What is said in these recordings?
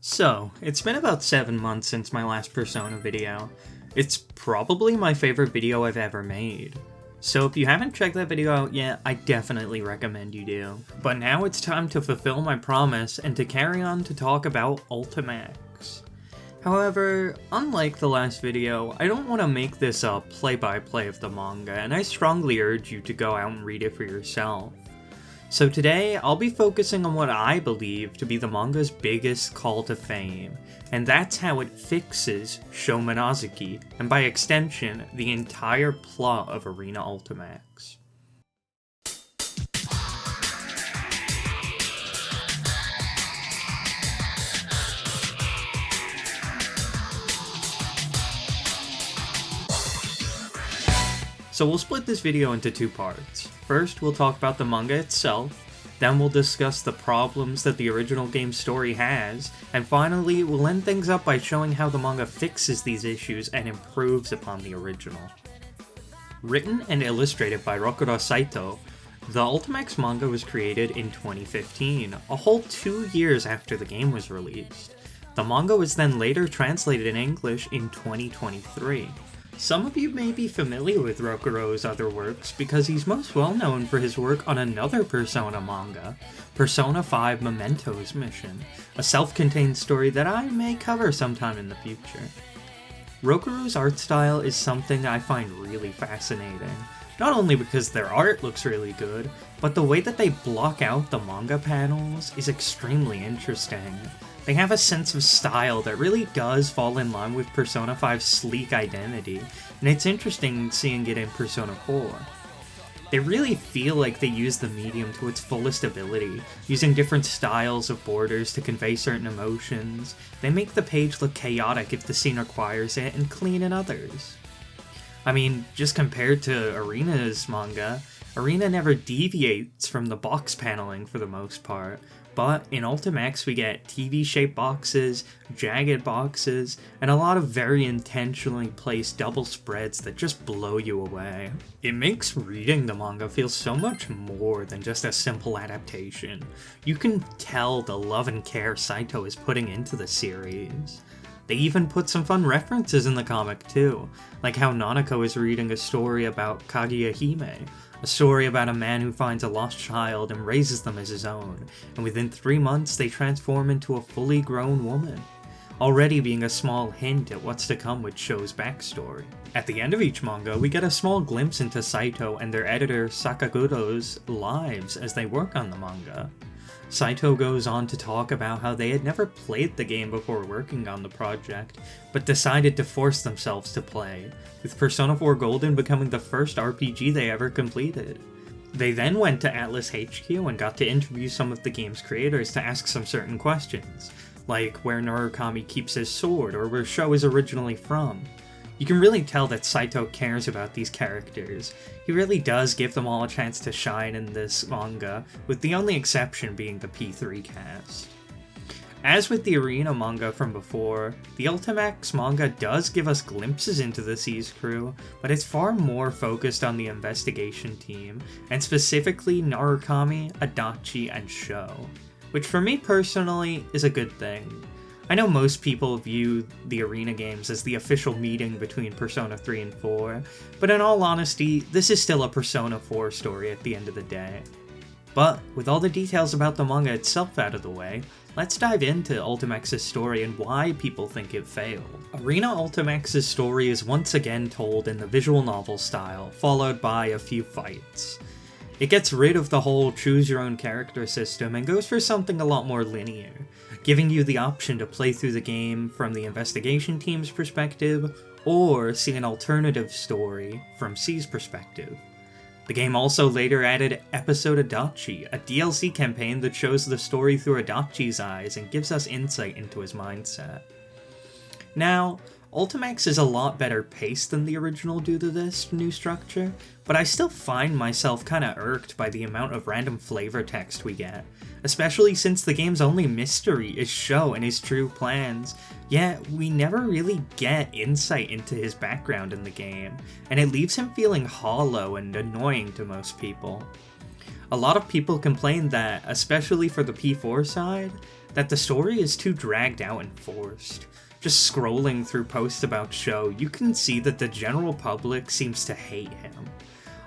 So, it's been about 7 months since my last Persona video. It's probably my favorite video I've ever made. So if you haven't checked that video out yet, I definitely recommend you do. But now it's time to fulfill my promise and to carry on to talk about Ultimax. However, unlike the last video, I don't want to make this a play-by-play of the manga, and I strongly urge you to go out and read it for yourself. So today, I'll be focusing on what I believe to be the manga's biggest call to fame, and that's how it fixes Sho Minazuki, and by extension, the entire plot of Arena Ultimax. So we'll split this video into two parts. First, we'll talk about the manga itself, then we'll discuss the problems that the original game's story has, and finally, we'll end things up by showing how the manga fixes these issues and improves upon the original. Written and illustrated by Rokuro Saito, the Ultimax manga was created in 2015, a whole 2 years after the game was released. The manga was then later translated in English in 2023. Some of you may be familiar with Rokuro's other works because he's most well known for his work on another Persona manga, Persona 5 Memento's Mission, a self-contained story that I may cover sometime in the future. Rokuro's art style is something I find really fascinating, not only because their art looks really good, but the way that they block out the manga panels is extremely interesting. They have a sense of style that really does fall in line with Persona 5's sleek identity, and it's interesting seeing it in Persona 4. They really feel like they use the medium to its fullest ability, using different styles of borders to convey certain emotions. They make the page look chaotic if the scene requires it, and clean in others. I mean, just compared to Arena's manga, Arena never deviates from the box paneling for the most part, but in Ultimax we get TV-shaped boxes, jagged boxes, and a lot of very intentionally placed double spreads that just blow you away. It makes reading the manga feel so much more than just a simple adaptation. You can tell the love and care Saito is putting into the series. They even put some fun references in the comic too, like how Nanako is reading a story about Kaguya Hime, a story about a man who finds a lost child and raises them as his own, and within 3 months they transform into a fully grown woman, already being a small hint at what's to come with Sho's backstory. At the end of each manga, we get a small glimpse into Saito and their editor Sakaguro's lives as they work on the manga. Saito goes on to talk about how they had never played the game before working on the project, but decided to force themselves to play, with Persona 4 Golden becoming the first RPG they ever completed. They then went to Atlas HQ and got to interview some of the game's creators to ask some certain questions, like where Narukami keeps his sword or where Sho is originally from. You can really tell that Saito cares about these characters. He really does give them all a chance to shine in this manga, with the only exception being the P3 cast. As with the Arena manga from before, the Ultimax manga does give us glimpses into the C's crew, but it's far more focused on the investigation team, and specifically Narukami, Adachi, and Sho, which for me personally is a good thing. I know most people view the Arena games as the official meeting between Persona 3 and 4, but in all honesty, this is still a Persona 4 story at the end of the day. But with all the details about the manga itself out of the way, let's dive into Ultimax's story and why people think it failed. Arena Ultimax's story is once again told in the visual novel style, followed by a few fights. It gets rid of the whole choose-your-own-character system and goes for something a lot more linear, giving you the option to play through the game from the investigation team's perspective, or see an alternative story from C's perspective. The game also later added Episode Adachi, a DLC campaign that shows the story through Adachi's eyes and gives us insight into his mindset. Now, Ultimax is a lot better paced than the original due to this new structure, but I still find myself kinda irked by the amount of random flavor text we get, especially since the game's only mystery is Sho and his true plans, yet we never really get insight into his background in the game, and it leaves him feeling hollow and annoying to most people. A lot of people complain that, especially for the P4 side, that the story is too dragged out and forced. Just scrolling through posts about Sho, you can see that the general public seems to hate him.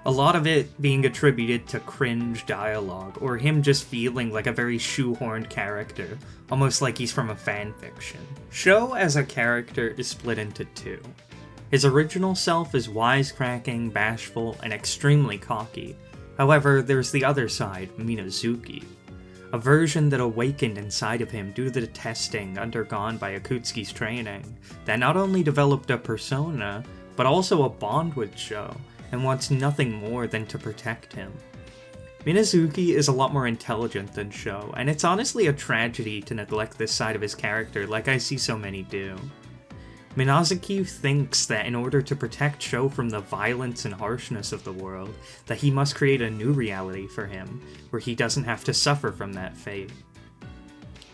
A lot of it being attributed to cringe dialogue, or him just feeling like a very shoehorned character, almost like he's from a fanfiction. Sho as a character is split into two. His original self is wisecracking, bashful, and extremely cocky. However, there's the other side, Minazuki. A version that awakened inside of him due to the testing undergone by Akutsuki's training, that not only developed a persona, but also a bond with Sho, and wants nothing more than to protect him. Minazuki is a lot more intelligent than Sho, and it's honestly a tragedy to neglect this side of his character like I see so many do. Minazuki thinks that in order to protect Sho from the violence and harshness of the world, that he must create a new reality for him, where he doesn't have to suffer from that fate.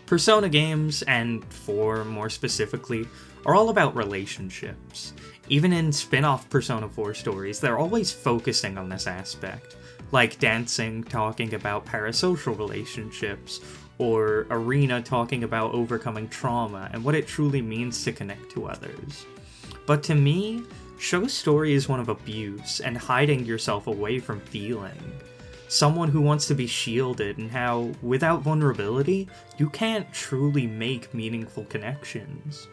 Persona games, and 4 more specifically, are all about relationships. Even in spin-off Persona 4 stories, they're always focusing on this aspect, like Dancing talking about parasocial relationships, or Arena talking about overcoming trauma and what it truly means to connect to others. But to me, Sho's story is one of abuse and hiding yourself away from feeling. Someone who wants to be shielded, and how, without vulnerability, you can't truly make meaningful connections.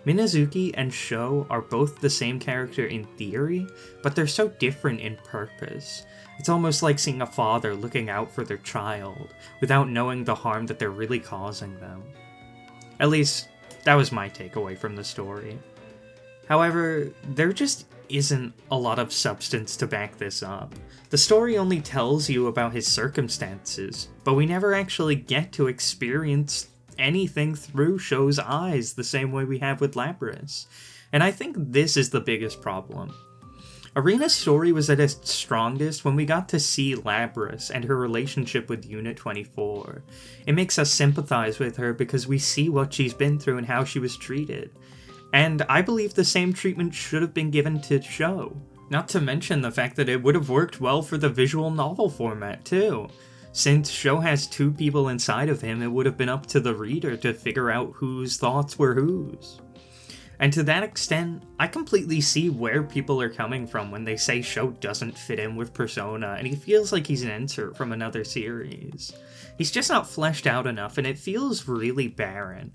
Minazuki and Sho are both the same character in theory, but they're so different in purpose. It's almost like seeing a father looking out for their child, without knowing the harm that they're really causing them. At least, that was my takeaway from the story. However, there just isn't a lot of substance to back this up. The story only tells you about his circumstances, but we never actually get to experience anything through Sho's eyes the same way we have with Lapras. And I think this is the biggest problem. Arena's story was at its strongest when we got to see Lapras and her relationship with Unit 24. It makes us sympathize with her because we see what she's been through and how she was treated. And I believe the same treatment should have been given to Sho. Not to mention the fact that it would have worked well for the visual novel format too. Since Sho has 2 people inside of him, it would have been up to the reader to figure out whose thoughts were whose. And to that extent, I completely see where people are coming from when they say Sho doesn't fit in with Persona, and he feels like he's an insert from another series. He's just not fleshed out enough, and it feels really barren.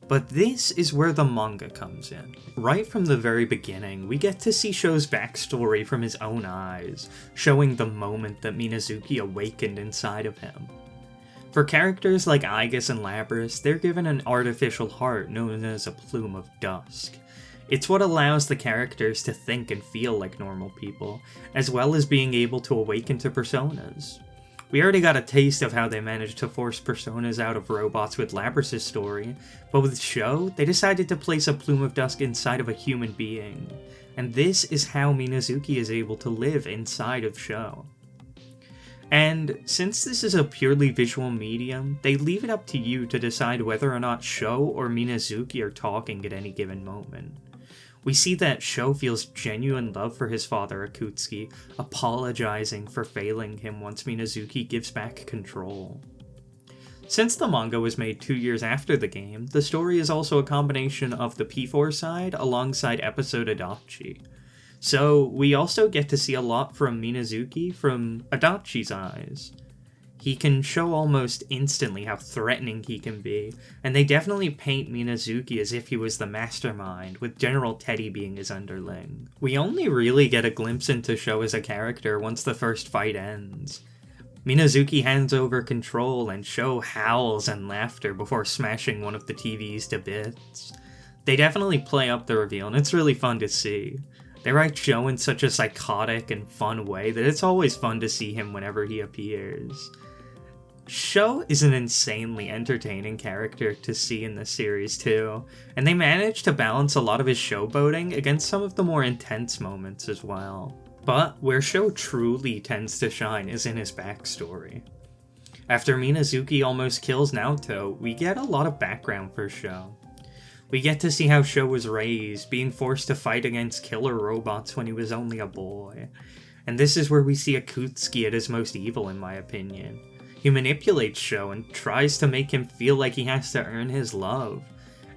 But this is where the manga comes in. Right from the very beginning, we get to see Sho's backstory from his own eyes, showing the moment that Minazuki awakened inside of him. For characters like Aigis and Lapras, they're given an artificial heart known as a plume of dusk. It's what allows the characters to think and feel like normal people, as well as being able to awaken to personas. We already got a taste of how they managed to force personas out of robots with Lapras' story, but with Sho, they decided to place a plume of dusk inside of a human being. And this is how Minazuki is able to live inside of Sho. And since this is a purely visual medium, they leave it up to you to decide whether or not Sho or Minazuki are talking at any given moment. We see that Sho feels genuine love for his father Akutsuki, apologizing for failing him once Minazuki gives back control. Since the manga was made 2 years after the game, the story is also a combination of the P4 side alongside episode Adachi. So we also get to see a lot from Minazuki from Adachi's eyes. He can show almost instantly how threatening he can be, and they definitely paint Minazuki as if he was the mastermind, with General Teddy being his underling. We only really get a glimpse into Sho as a character once the first fight ends. Minazuki hands over control, and Sho howls in laughter before smashing one of the TVs to bits. They definitely play up the reveal, and it's really fun to see. They write Sho in such a psychotic and fun way that it's always fun to see him whenever he appears. Sho is an insanely entertaining character to see in this series too, and they manage to balance a lot of his showboating against some of the more intense moments as well. But where Sho truly tends to shine is in his backstory. After Minazuki almost kills Naoto, we get a lot of background for Sho. We get to see how Sho was raised, being forced to fight against killer robots when he was only a boy. And this is where we see Akutsuki at his most evil, in my opinion. He manipulates Sho and tries to make him feel like he has to earn his love.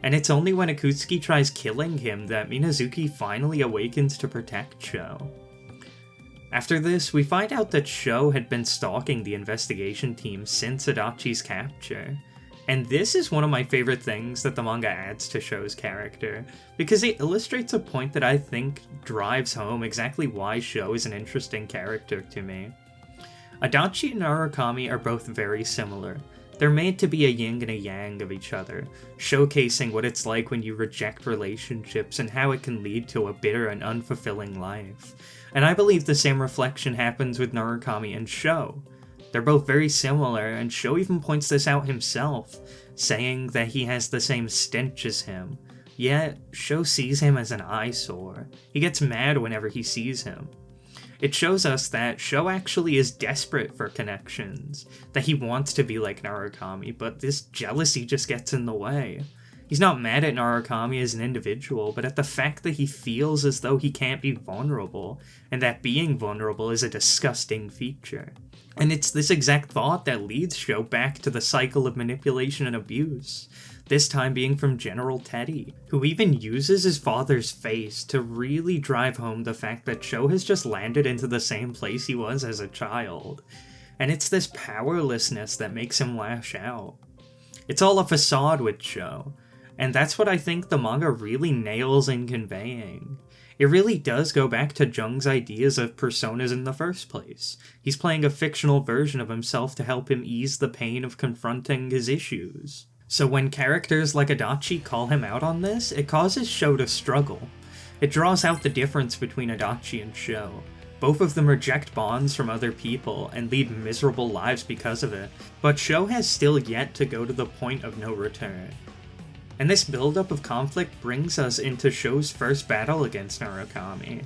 And it's only when Akutsuki tries killing him that Minazuki finally awakens to protect Sho. After this, we find out that Sho had been stalking the investigation team since Adachi's capture. And this is one of my favorite things that the manga adds to Sho's character, because it illustrates a point that I think drives home exactly why Sho is an interesting character to me. Adachi and Narukami are both very similar. They're made to be a yin and a yang of each other, showcasing what it's like when you reject relationships and how it can lead to a bitter and unfulfilling life. And I believe the same reflection happens with Narukami and Sho. They're both very similar, and Sho even points this out himself, saying that he has the same stench as him. Yet, Sho sees him as an eyesore. He gets mad whenever he sees him. It shows us that Sho actually is desperate for connections, that he wants to be like Narukami, but this jealousy just gets in the way. He's not mad at Narukami as an individual, but at the fact that he feels as though he can't be vulnerable, and that being vulnerable is a disgusting feature. And it's this exact thought that leads Sho back to the cycle of manipulation and abuse, this time being from General Teddy, who even uses his father's face to really drive home the fact that Sho has just landed into the same place he was as a child. And it's this powerlessness that makes him lash out. It's all a facade with Sho. And that's what I think the manga really nails in conveying. It really does go back to Jung's ideas of personas in the first place. He's playing a fictional version of himself to help him ease the pain of confronting his issues. So when characters like Adachi call him out on this, it causes Sho to struggle. It draws out the difference between Adachi and Sho. Both of them reject bonds from other people and lead miserable lives because of it, but Sho has still yet to go to the point of no return. And this buildup of conflict brings us into Sho's first battle against Narukami.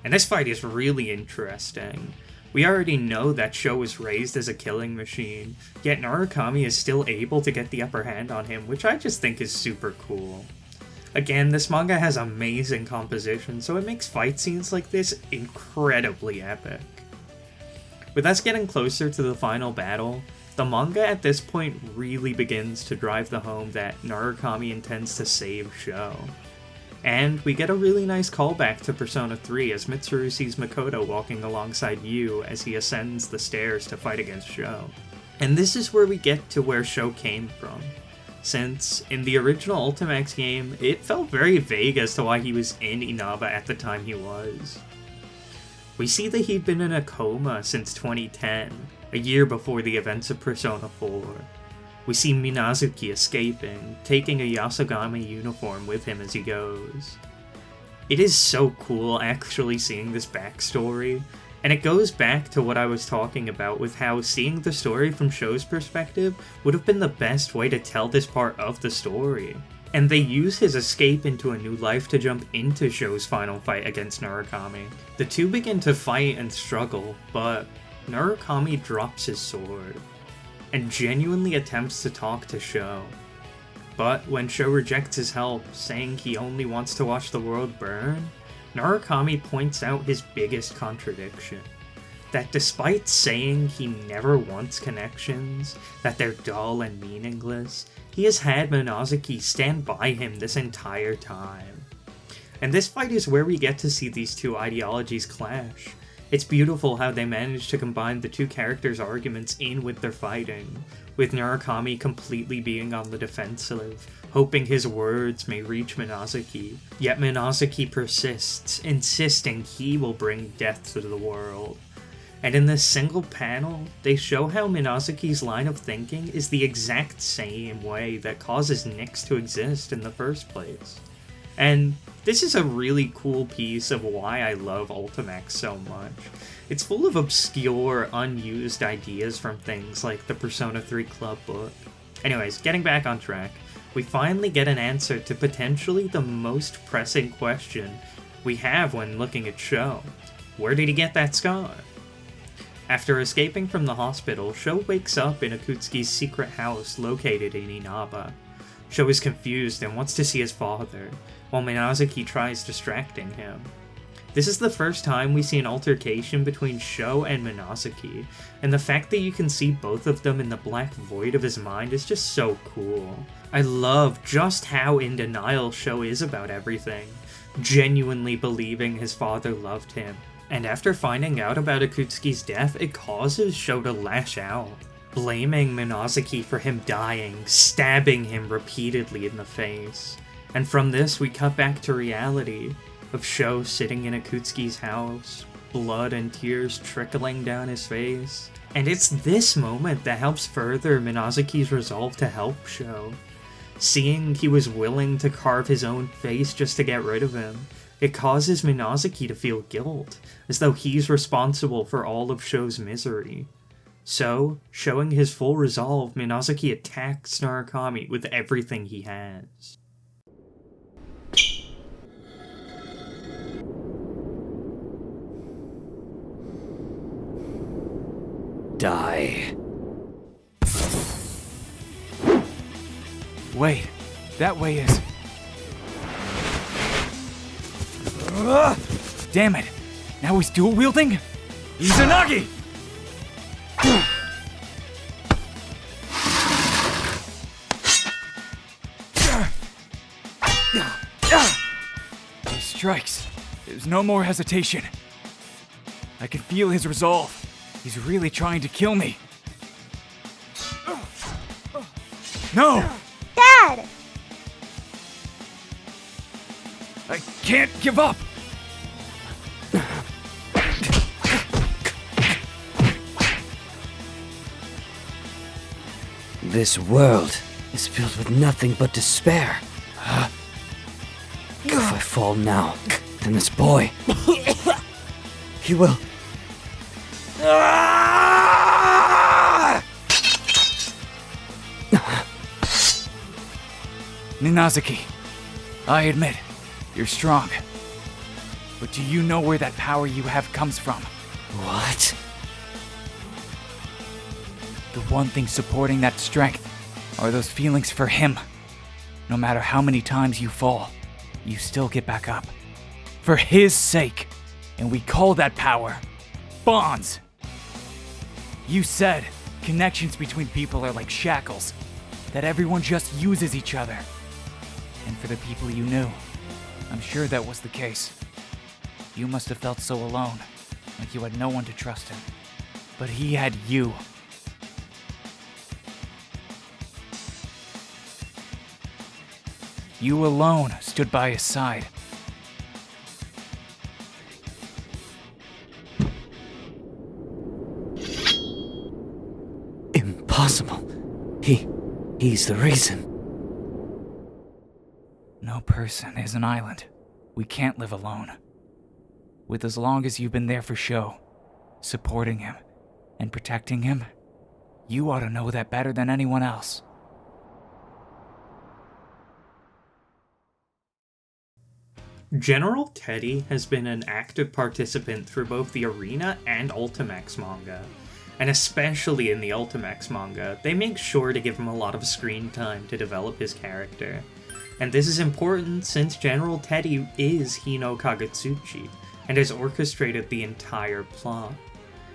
And this fight is really interesting. We already know that Sho was raised as a killing machine, yet Narukami is still able to get the upper hand on him, which I just think is super cool. Again, this manga has amazing composition, so it makes fight scenes like this incredibly epic. With us getting closer to the final battle, the manga at this point really begins to drive the home that Narukami intends to save Sho. And we get a really nice callback to Persona 3 as Mitsuru sees Makoto walking alongside Yu as he ascends the stairs to fight against Sho. And this is where we get to where Sho came from, since in the original Ultimax game, it felt very vague as to why he was in Inaba at the time he was. We see that he'd been in a coma since 2010, a year before the events of Persona 4. We see Minazuki escaping, taking a Yasogami uniform with him as he goes. It is so cool actually seeing this backstory, and it goes back to what I was talking about with how seeing the story from Sho's perspective would have been the best way to tell this part of the story. And they use his escape into a new life to jump into Sho's final fight against Narukami. The two begin to fight and struggle, but Narukami drops his sword and genuinely attempts to talk to Sho. But when Sho rejects his help, saying he only wants to watch the world burn, Narukami points out his biggest contradiction. That despite saying he never wants connections, that they're dull and meaningless, he has had Minazuki stand by him this entire time. And this fight is where we get to see these two ideologies clash. It's beautiful how they manage to combine the two characters' arguments in with their fighting, with Narukami completely being on the defensive, hoping his words may reach Minazuki, yet Minazuki persists, insisting he will bring death to the world. And in this single panel, they show how Minazuki's line of thinking is the exact same way that causes Nyx to exist in the first place. And this is a really cool piece of why I love Ultimax so much. It's full of obscure, unused ideas from things like the Persona 3 Club book. Anyways, getting back on track, we finally get an answer to potentially the most pressing question we have when looking at Sho. Where did he get that scar? After escaping from the hospital, Sho wakes up in Akutsuki's secret house located in Inaba. Sho is confused and wants to see his father, while Minazuki tries distracting him. This is the first time we see an altercation between Sho and Minazuki, and the fact that you can see both of them in the black void of his mind is just so cool. I love just how in denial Sho is about everything, genuinely believing his father loved him. And after finding out about Akutsuki's death, it causes Sho to lash out, blaming Minazuki for him dying, stabbing him repeatedly in the face. And from this, we cut back to reality, of Sho sitting in Akutsuki's house, blood and tears trickling down his face. And it's this moment that helps further Minazuki's resolve to help Sho. Seeing he was willing to carve his own face just to get rid of him, it causes Minazuki to feel guilt, as though he's responsible for all of Sho's misery. So, showing his full resolve, Minazuki attacks Narukami with everything he has. Die. Wait, that way is... Damn it! Now he's dual-wielding? Izanagi! He strikes. There's no more hesitation. I can feel his resolve. He's really trying to kill me. No! Dad! I can't give up! This world is filled with nothing but despair. If I fall now, then this boy... he will... Minazuki, I admit, you're strong. But do you know where that power you have comes from? What? The one thing supporting that strength are those feelings for him. No matter how many times you fall, you still get back up. For his sake. And we call that power bonds. You said connections between people are like shackles, that everyone just uses each other. And for the people you knew, I'm sure that was the case. You must have felt so alone, like you had no one to trust in. But he had you. You alone stood by his side. Impossible. He's the reason. No person is an island. We can't live alone. With as long as you've been there for Sho, supporting him and protecting him, you ought to know that better than anyone else. General Teddy has been an active participant through both the Arena and Ultimax manga, and especially in the Ultimax manga, they make sure to give him a lot of screen time to develop his character. And this is important since General Teddy is Hino Kagetsuchi, and has orchestrated the entire plot.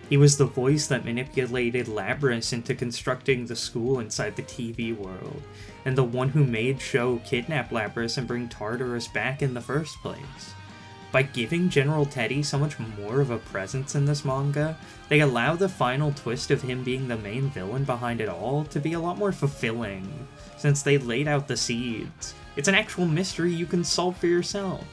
He was the voice that manipulated Labrys into constructing the school inside the TV world, and the one who made Sho kidnap Labrys and bring Tartarus back in the first place. By giving General Teddy so much more of a presence in this manga, they allow the final twist of him being the main villain behind it all to be a lot more fulfilling, since they laid out the seeds. It's an actual mystery you can solve for yourself.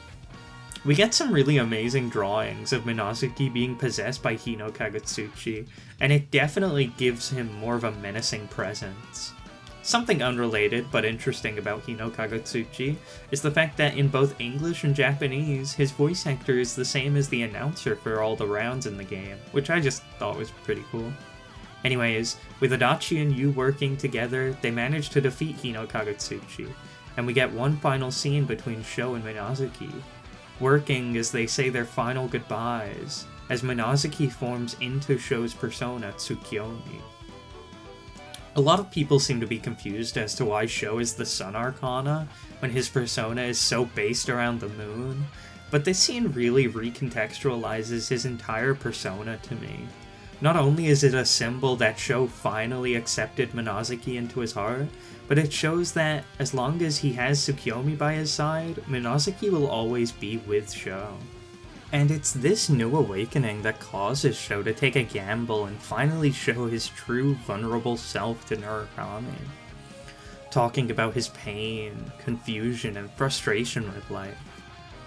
We get some really amazing drawings of Minazuki being possessed by Hino Kagetsuchi, and it definitely gives him more of a menacing presence. Something unrelated but interesting about Hino Kagetsuchi is the fact that in both English and Japanese, his voice actor is the same as the announcer for all the rounds in the game, which I just thought was pretty cool. Anyways, with Adachi and Yu working together, they manage to defeat Hino Kagetsuchi, and we get one final scene between Sho and Minazuki, working as they say their final goodbyes, as Minazuki forms into Sho's persona Tsukiyomi. A lot of people seem to be confused as to why Sho is the Sun Arcana, when his persona is so based around the moon, But this scene really recontextualizes his entire persona to me. Not only is it a symbol that Sho finally accepted Minazuki into his heart, but it shows that as long as he has Tsukiyomi by his side, Minazuki will always be with Sho. And it's this new awakening that causes Sho to take a gamble and finally show his true vulnerable self to Narukami. Talking about his pain, confusion, and frustration with life.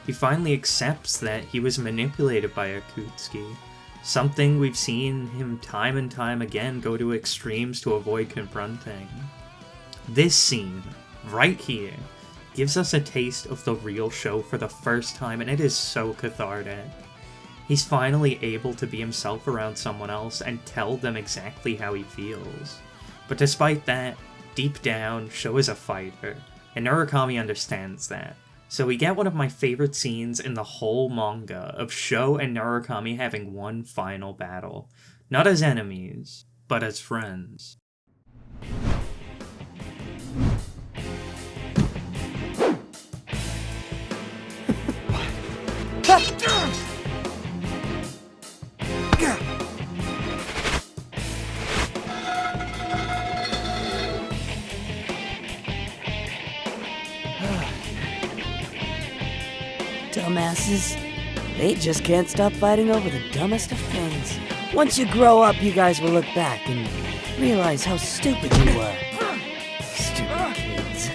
He finally accepts that he was manipulated by Akutsuki, something we've seen him time and time again go to extremes to avoid confronting. This scene, right here, gives us a taste of the real Sho for the first time, and it is so cathartic. He's finally able to be himself around someone else and tell them exactly how he feels. But despite that, deep down, Sho is a fighter, and Narukami understands that. So we get one of my favorite scenes in the whole manga of Sho and Narukami having one final battle. Not as enemies, but as friends. Dumbasses. They just can't stop fighting over the dumbest of things. Once you grow up, you guys will look back and realize how stupid you were. Stupid kids.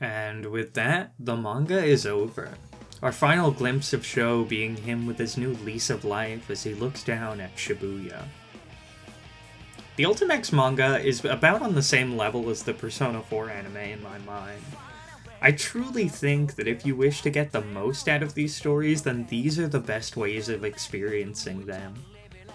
And with that, the manga is over. Our final glimpse of Sho being him with his new lease of life as he looks down at Shibuya. The Ultimax manga is about on the same level as the Persona 4 anime in my mind. I truly think that if you wish to get the most out of these stories, then these are the best ways of experiencing them.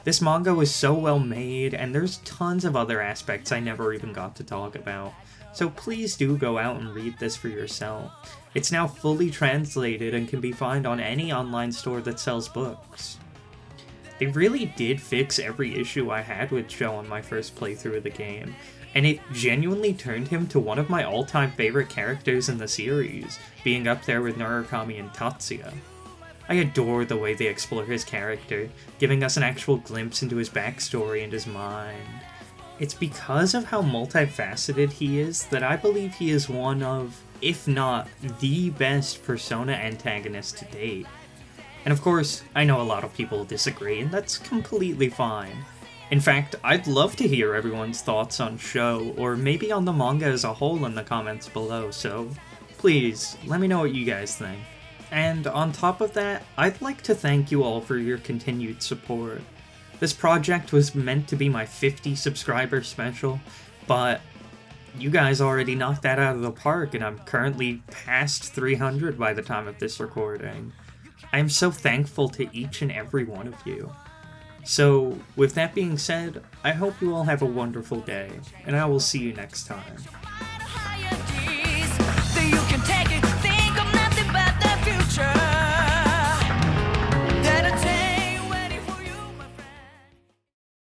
This manga was so well made, and there's tons of other aspects I never even got to talk about. So please do go out and read this for yourself. It's now fully translated and can be found on any online store that sells books. They really did fix every issue I had with Sho on my first playthrough of the game, and it genuinely turned him to one of my all-time favorite characters in the series, being up there with Narukami and Tatsuya. I adore the way they explore his character, giving us an actual glimpse into his backstory and his mind. It's because of how multifaceted he is that I believe he is one of, if not the best Persona antagonist to date. And of course, I know a lot of people disagree, and that's completely fine. In fact, I'd love to hear everyone's thoughts on Sho, or maybe on the manga as a whole in the comments below, so please, let me know what you guys think. And on top of that, I'd like to thank you all for your continued support. This project was meant to be my 50 subscriber special, but you guys already knocked that out of the park, and I'm currently past 300 by the time of this recording. I am so thankful to each and every one of you. So, with that being said, I hope you all have a wonderful day, and I will see you next time.